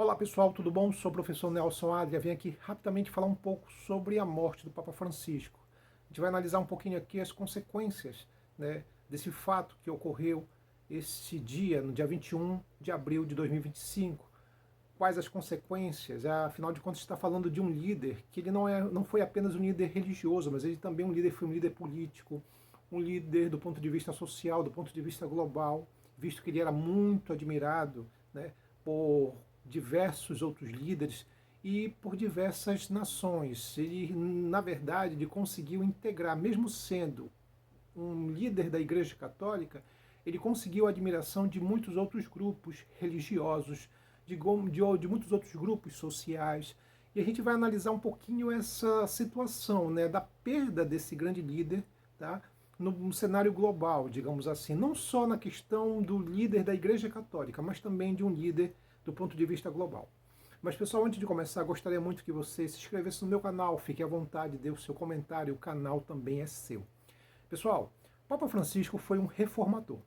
Olá pessoal, tudo bom? Sou o professor Nelson Adria, venho aqui rapidamente falar um pouco sobre a morte do Papa Francisco. A gente vai analisar um pouquinho aqui as consequências, né, desse fato que ocorreu esse dia, no dia 21 de abril de 2025. Quais as consequências? Afinal de contas, está falando de um líder que ele não foi apenas um líder religioso, mas ele também foi um líder político, um líder do ponto de vista social, do ponto de vista global, visto que ele era muito admirado, né, por diversos outros líderes e por diversas nações. Ele, na verdade, ele conseguiu integrar, mesmo sendo um líder da Igreja Católica, ele conseguiu a admiração de muitos outros grupos religiosos, de muitos outros grupos sociais. E a gente vai analisar um pouquinho essa situação, né, da perda desse grande líder, tá, no cenário global, digamos assim. Não só na questão do líder da Igreja Católica, mas também de um líder do ponto de vista global. Mas, pessoal, antes de começar, gostaria muito que você se inscrevesse no meu canal, fique à vontade, dê o seu comentário, o canal também é seu. Pessoal, Papa Francisco foi um reformador.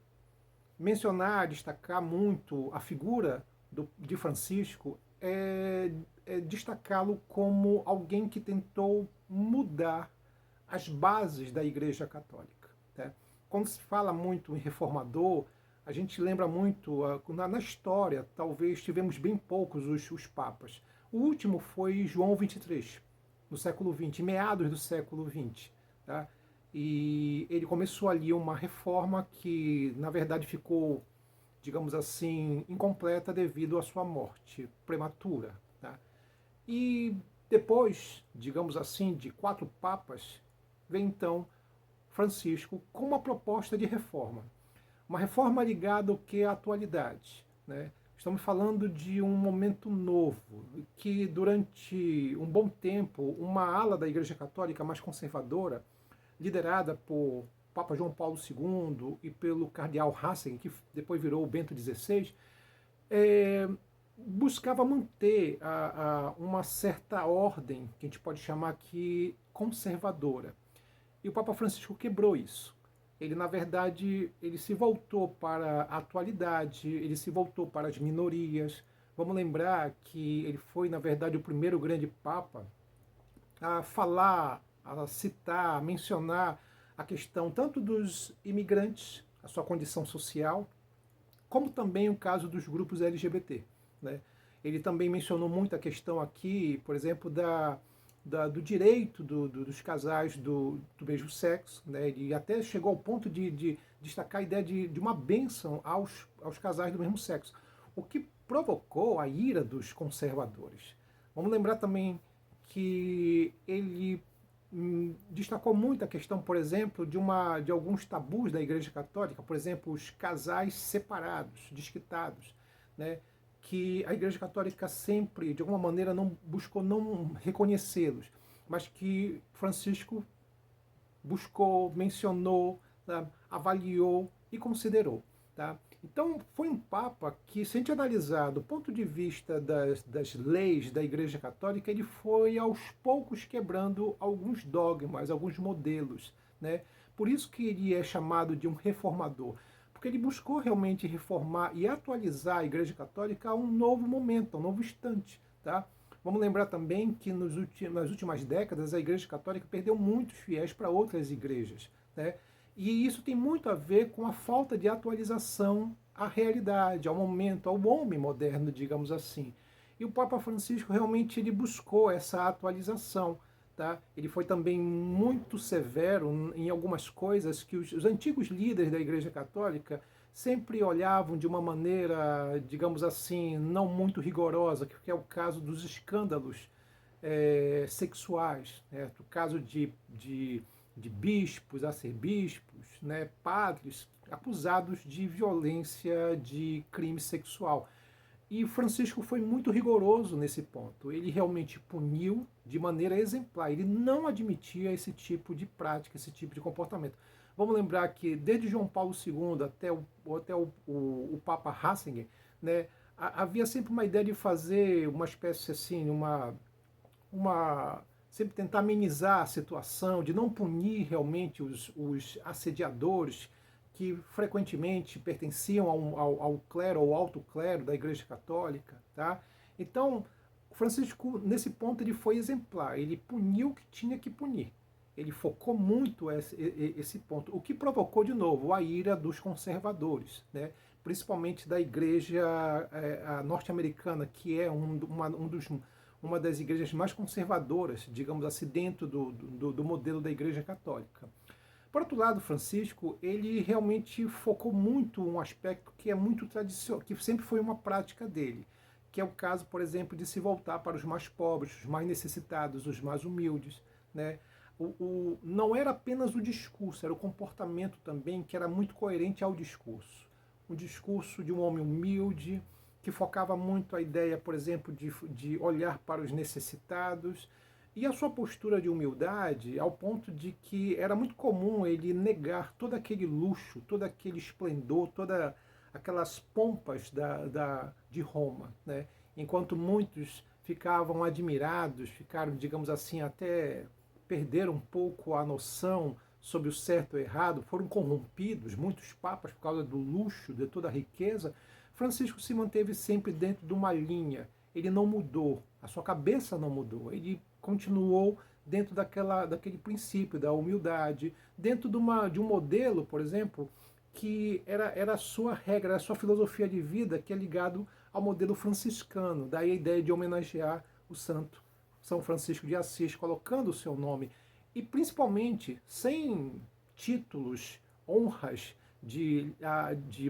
Mencionar, destacar muito a figura de Francisco é destacá-lo como alguém que tentou mudar as bases da Igreja Católica. Né? Quando se fala muito em reformador, a gente lembra muito, na história, talvez tivemos bem poucos os papas. O último foi João XXIII, no século XX, meados do século XX. Tá? E ele começou ali uma reforma que, na verdade, ficou, digamos assim, incompleta devido à sua morte prematura. Tá? E depois, digamos assim, de 4 papas, vem então Francisco com uma proposta de reforma. Uma reforma ligada ao que é a atualidade. Né? Estamos falando de um momento novo, que durante um bom tempo, uma ala da Igreja Católica mais conservadora, liderada por Papa João Paulo II e pelo cardeal Ratzinger, que depois virou o Bento XVI, buscava manter uma certa ordem, que a gente pode chamar aqui conservadora. E o Papa Francisco quebrou isso. Ele, na verdade, ele se voltou para a atualidade, ele se voltou para as minorias. Vamos lembrar que ele foi, na verdade, o primeiro grande Papa a falar, a citar, a mencionar a questão tanto dos imigrantes, a sua condição social, como também o caso dos grupos LGBT. Né? Ele também mencionou muito a questão aqui, por exemplo, do direito dos casais do mesmo sexo. Né? Ele até chegou ao ponto de destacar a ideia de uma bênção aos casais do mesmo sexo, o que provocou a ira dos conservadores. Vamos lembrar também que ele destacou muito a questão, por exemplo, de alguns tabus da Igreja Católica, por exemplo, os casais separados, desquitados, né? Que a Igreja Católica sempre, de alguma maneira, não buscou não reconhecê-los, mas que Francisco buscou, mencionou, tá? Avaliou e considerou. Tá? Então, foi um Papa que, se a gente analisar do ponto de vista das leis da Igreja Católica, ele foi aos poucos quebrando alguns dogmas, alguns modelos. Né? Por isso que ele é chamado de um reformador, porque ele buscou realmente reformar e atualizar a Igreja Católica a um novo momento, a um novo instante. Tá? Vamos lembrar também que nas últimas décadas a Igreja Católica perdeu muitos fiéis para outras igrejas. Né? E isso tem muito a ver com a falta de atualização à realidade, ao momento, ao homem moderno, digamos assim. E o Papa Francisco realmente ele buscou essa atualização. Tá? Ele foi também muito severo em algumas coisas que os antigos líderes da Igreja Católica sempre olhavam de uma maneira, digamos assim, não muito rigorosa, que é o caso dos escândalos sexuais, né? O caso de bispos, arcebispos, né? Padres acusados de violência, de crime sexual. E Francisco foi muito rigoroso nesse ponto. Ele realmente puniu de maneira exemplar. Ele não admitia esse tipo de prática, esse tipo de comportamento. Vamos lembrar que desde João Paulo II até o Papa Ratzinger, né, havia sempre uma ideia de fazer uma espécie assim, sempre tentar amenizar a situação, de não punir realmente os assediadores que frequentemente pertenciam ao clero ou alto clero da Igreja Católica, tá? Então, Francisco, nesse ponto, ele foi exemplar, ele puniu o que tinha que punir. Ele focou muito esse ponto, o que provocou, de novo, a ira dos conservadores, né? Principalmente da igreja norte-americana, que é uma das igrejas mais conservadoras, digamos assim, dentro do modelo da igreja católica. Por outro lado, Francisco, ele realmente focou muito um aspecto que é muito tradicional, que sempre foi uma prática dele, que é o caso, por exemplo, de se voltar para os mais pobres, os mais necessitados, os mais humildes, né? Não era apenas o discurso, era o comportamento também que era muito coerente ao discurso. Um discurso de um homem humilde, que focava muito a ideia, por exemplo, de olhar para os necessitados, e a sua postura de humildade, ao ponto de que era muito comum ele negar todo aquele luxo, todo aquele esplendor, todas aquelas pompas de Roma, né? Enquanto muitos ficavam admirados, ficaram, digamos assim, até perderam um pouco a noção sobre o certo e o errado, foram corrompidos, muitos papas, por causa do luxo, de toda a riqueza. Francisco se manteve sempre dentro de uma linha, ele não mudou, a sua cabeça não mudou, ele continuou dentro daquele princípio da humildade, dentro de um modelo, por exemplo, que era a sua regra, era a sua filosofia de vida, que é ligado ao modelo franciscano, daí a ideia de homenagear o santo São Francisco de Assis, colocando o seu nome, e principalmente sem títulos, honras de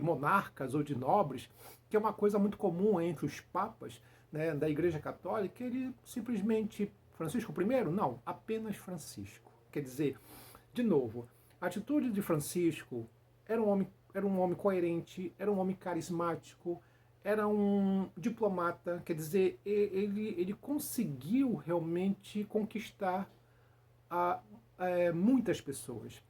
monarcas ou de nobres, que é uma coisa muito comum entre os papas, né, da Igreja Católica. Ele simplesmente, Francisco I? Não, apenas Francisco. Quer dizer, de novo, a atitude de Francisco era um homem coerente, era um homem carismático, era um diplomata, quer dizer, ele conseguiu realmente conquistar muitas pessoas,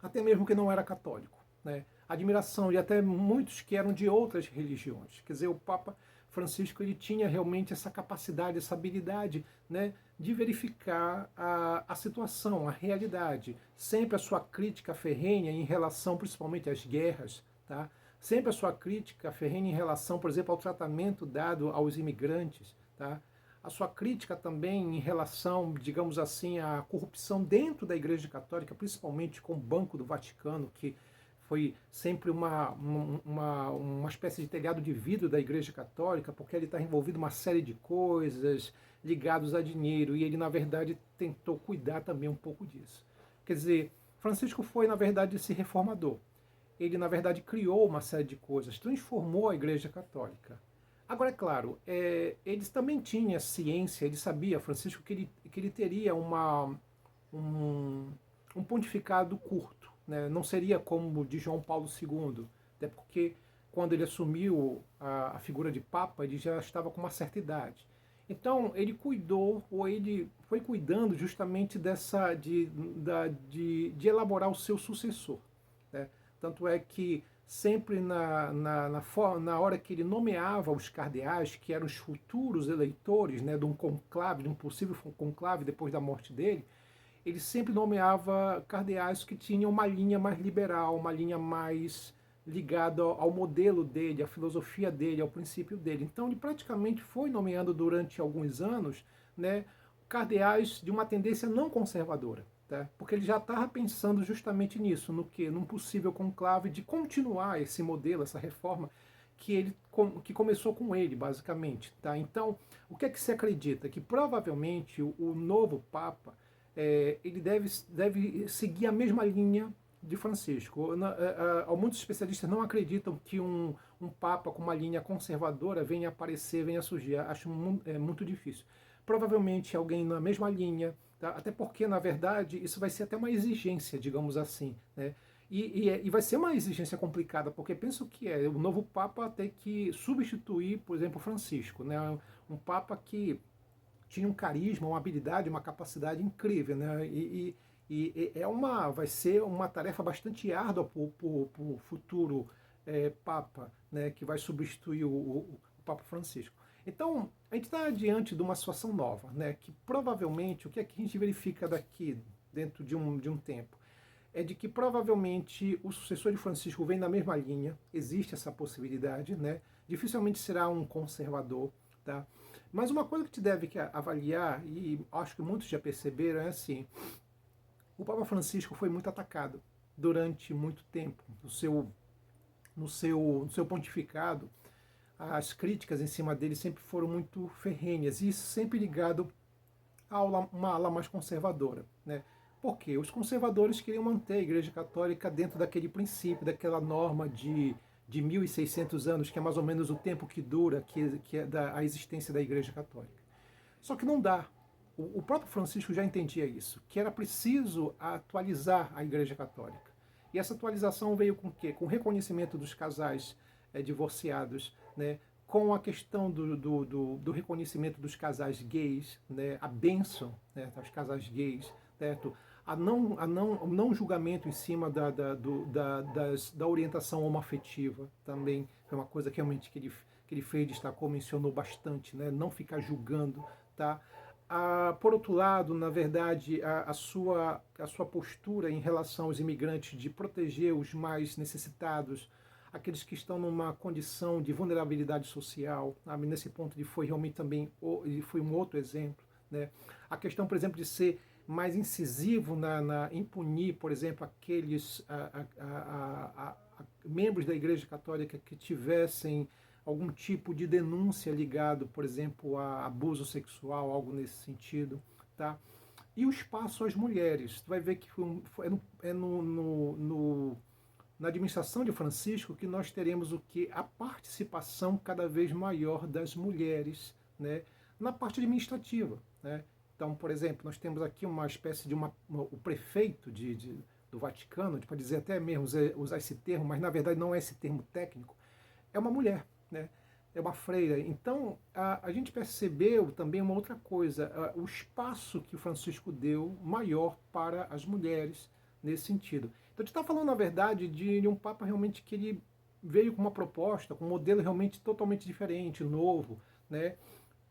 até mesmo que não era católico, né? Admiração de até muitos que eram de outras religiões. Quer dizer, o Papa Francisco ele tinha realmente essa capacidade, essa habilidade, né, de verificar a situação, a realidade. Sempre a sua crítica ferrenha em relação principalmente às guerras, tá? Sempre a sua crítica ferrenha em relação, por exemplo, ao tratamento dado aos imigrantes, tá? A sua crítica também em relação, digamos assim, à corrupção dentro da Igreja Católica, principalmente com o Banco do Vaticano, que foi sempre uma espécie de telhado de vidro da Igreja Católica, porque ele está envolvido em uma série de coisas ligados a dinheiro, e ele, na verdade, tentou cuidar também um pouco disso. Quer dizer, Francisco foi, na verdade, esse reformador. Ele, na verdade, criou uma série de coisas, transformou a Igreja Católica. Agora, é claro, eles também tinham ciência, ele sabia, Francisco, que ele teria um, um pontificado curto, né? Não seria como o de João Paulo II, até porque quando ele assumiu a figura de Papa, ele já estava com uma certa idade. Então, ele cuidou, ou ele foi cuidando justamente de elaborar o seu sucessor, né? Tanto é que sempre na hora que ele nomeava os cardeais, que eram os futuros eleitores, né, de um conclave, de um possível conclave depois da morte dele, ele sempre nomeava cardeais que tinham uma linha mais liberal, uma linha mais ligada ao modelo dele, à filosofia dele, ao princípio dele. Então ele praticamente foi nomeando durante alguns anos, né, cardeais de uma tendência não conservadora, tá? Porque ele já estava pensando justamente nisso, no que, num possível conclave de continuar esse modelo, essa reforma que começou com ele, basicamente, tá? Então, o que é que se acredita? Que provavelmente o novo Papa ele deve seguir a mesma linha de Francisco. Muitos especialistas não acreditam que um Papa com uma linha conservadora venha aparecer, venha surgir. Acho muito difícil. Provavelmente alguém na mesma linha, tá? Até porque, na verdade, isso vai ser até uma exigência, digamos assim, né? E vai ser uma exigência complicada, porque penso que o novo Papa ter que substituir, por exemplo, Francisco, né? Um Papa que tinha um carisma, uma habilidade, uma capacidade incrível, né? Vai ser uma tarefa bastante árdua para o futuro Papa, né? Que vai substituir o Papa Francisco. Então, a gente está diante de uma situação nova, né? Que provavelmente, o que é que a gente verifica daqui, dentro de um tempo? É de que provavelmente o sucessor de Francisco vem na mesma linha, existe essa possibilidade, né? Dificilmente será um conservador, tá? Mas uma coisa que te deve avaliar, e acho que muitos já perceberam, é assim, o Papa Francisco foi muito atacado durante muito tempo. No seu pontificado, as críticas em cima dele sempre foram muito ferrenhas, e isso sempre ligado a uma ala mais conservadora, né? Porque os conservadores queriam manter a Igreja Católica dentro daquele princípio, daquela norma de 1600 anos, que é mais ou menos o tempo que dura que é a existência da Igreja Católica. Só que não dá. O próprio Francisco já entendia isso, que era preciso atualizar a Igreja Católica. E essa atualização veio com o quê? Com o reconhecimento dos casais divorciados, né? Com a questão do reconhecimento dos casais gays, né? A bênção, né, dos casais gays, certo? O não julgamento em cima da orientação homoafetiva também foi uma coisa que realmente que ele fez, destacou, mencionou bastante, né? Não ficar julgando, tá? Por outro lado, na verdade, a sua postura em relação aos imigrantes de proteger os mais necessitados, aqueles que estão numa condição de vulnerabilidade social, sabe? Nesse ponto ele foi realmente também ele foi um outro exemplo, né? A questão, por exemplo, de ser mais incisivo em punir, por exemplo, aqueles membros da Igreja Católica que tivessem algum tipo de denúncia ligado, por exemplo, a abuso sexual, algo nesse sentido, tá? E o espaço às mulheres. Tu vai ver que na administração de Francisco que nós teremos o que? A participação cada vez maior das mulheres, né, na parte administrativa, né? Então, por exemplo, nós temos aqui uma espécie de o prefeito do Vaticano, a gente pode dizer até mesmo usar esse termo, mas na verdade não é esse termo técnico, é uma mulher, né? É uma freira. Então, a gente percebeu também uma outra coisa, o espaço que o Francisco deu maior para as mulheres nesse sentido. Então, a gente está falando, na verdade, de um Papa realmente que ele veio com uma proposta, com um modelo realmente totalmente diferente, novo, né?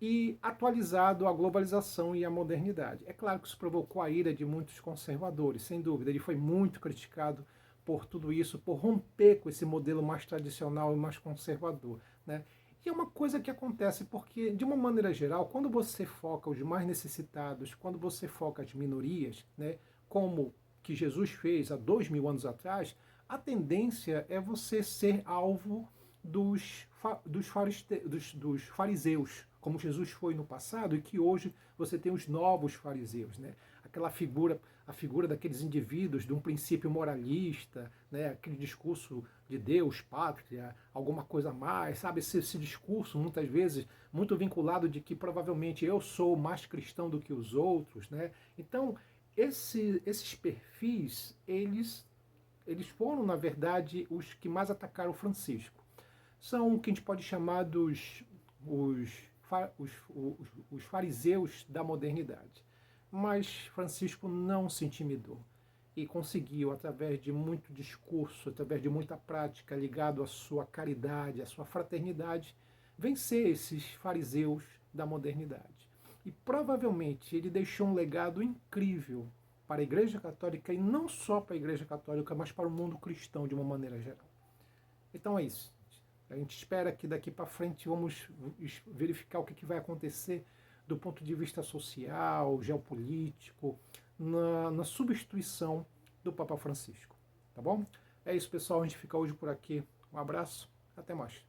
E atualizado à globalização e à modernidade. É claro que isso provocou a ira de muitos conservadores, sem dúvida. Ele foi muito criticado por tudo isso, por romper com esse modelo mais tradicional e mais conservador, né? E é uma coisa que acontece porque, de uma maneira geral, quando você foca os mais necessitados, quando você foca as minorias, né, como que Jesus fez há 2000 anos atrás, a tendência é você ser alvo dos fariseus, como Jesus foi no passado, e que hoje você tem os novos fariseus, né? A figura daqueles indivíduos de um princípio moralista, né? Aquele discurso de Deus, pátria, alguma coisa a mais, sabe? Esse discurso, muitas vezes, muito vinculado de que provavelmente eu sou mais cristão do que os outros, né? Então, esses perfis, eles foram, na verdade, os que mais atacaram Francisco. São o que a gente pode chamar os fariseus da modernidade. Mas Francisco não se intimidou e conseguiu, através de muito discurso, através de muita prática ligado à sua caridade, à sua fraternidade, vencer esses fariseus da modernidade. E provavelmente ele deixou um legado incrível para a Igreja Católica, e não só para a Igreja Católica, mas para o mundo cristão de uma maneira geral. Então é isso. A gente espera que daqui para frente vamos verificar o que vai acontecer do ponto de vista social, geopolítico, na substituição do Papa Francisco. Tá bom? É isso, pessoal. A gente fica hoje por aqui. Um abraço. Até mais.